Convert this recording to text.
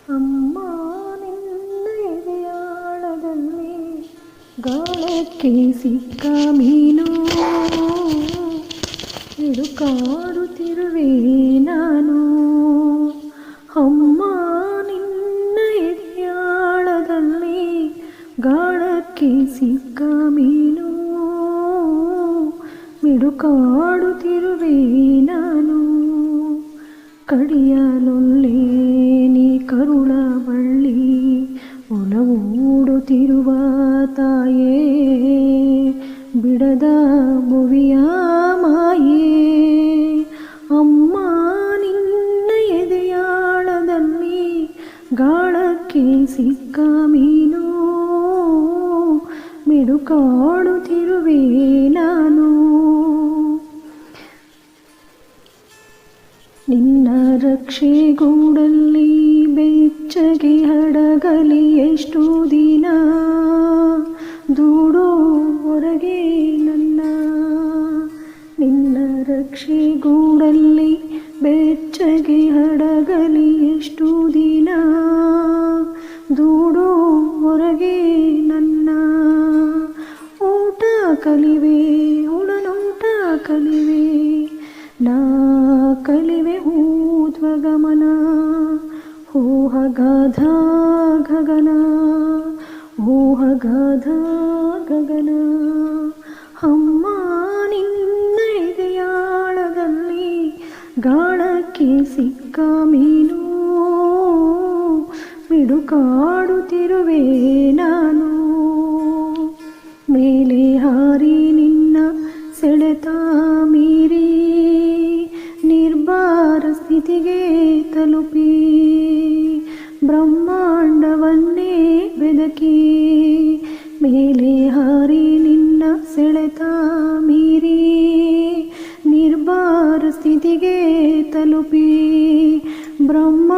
ಅಮ್ಮ ನಿನ್ನ ಎದೆಯಾಳದಲ್ಲಿ ಗಾಳಕ್ಕೆ ಸಿಕ್ಕ ಮೀನು ಹಿಡುಕಾಡುತ್ತಿರುವೆ ನಾನು. ಅಮ್ಮ ನಿನ್ನ ಎದೆಯಾಳದಲ್ಲಿ ಗಾಳಕ್ಕೆ ಸಿಕ್ಕ ಮೀನು ಮಿಡುಕಾಡುತ್ತಿರುವೆ ನಾನು. ಕಡಿಯಲೊಲ್ಲೆ ನೀ ಕರುಳ ಬಳ್ಳಿ ಒಲವೂಡುತ್ತಿರುವ ತಾಯೇ, ಬಿಡದ ಭುವಿಯ ಮಾಯೇ. ಅಮ್ಮ ನಿನ್ನ ಎದೆಯಾಳದಲ್ಲಿ ಗಾಳಕ್ಕೆ ಸಿಕ್ಕ ಮೀನು ಮಿಡುಕಾಡುತ್ತಿರುವೆ ನಾನು. ನಿನ್ನ ರಕ್ಷೆಗೂಡಲ್ಲಿ ಬೆಚ್ಚಗೆ ಹಡಗಲಿ ಎಷ್ಟು ದಿನ ದೂಡೋ ಹೊರಗೆ ನನ್ನ. ನಿನ್ನ ರಕ್ಷೆಗೂಡಲ್ಲಿ ಬೆಚ್ಚಗೆ ಹಡಗಲಿ ಎಷ್ಟು ದಿನ ದೂಡೋ ಹೊರಗೆ ನನ್ನ. ಊಟ ಕಲಿವೆ ಉಡನೂಟ ಕಲಿವೆ ನಾ ಕಲಿವೆ ಊರ್ಧ್ವಗಮನ. ಓಹಗಾಧ ಗಗನ ಓಹಗಾಧ ಗಗನ. ಅಮ್ಮ ನಿನ್ನ ಎದೆಯಾಳದಲ್ಲಿ ಗಾಳಕ್ಕೆ ಸಿಕ್ಕ ಮೀನು ಮಿಡುಕಾಡುತ್ತಿರುವೆ ನಾನು. ಮೇಲೆ ಹಾರಿ ನಿನ್ನ ಸೆಳೆತ ಮೀರಿ ನಿರ್ಭರ ಸ್ಥಿತಿಗೆ ತಲುಪಿ ಬ್ರಹ್ಮಾಂಡವನ್ನೇ ಬೆದಕಿ. ಮೇಲೆ ಹಾರಿ ನಿನ್ನ ಸೆಳೆತ ಮೀರಿ ನಿರ್ಭರ ಸ್ಥಿತಿಗೆ ತಲುಪಿ ಬ್ರಹ್ಮ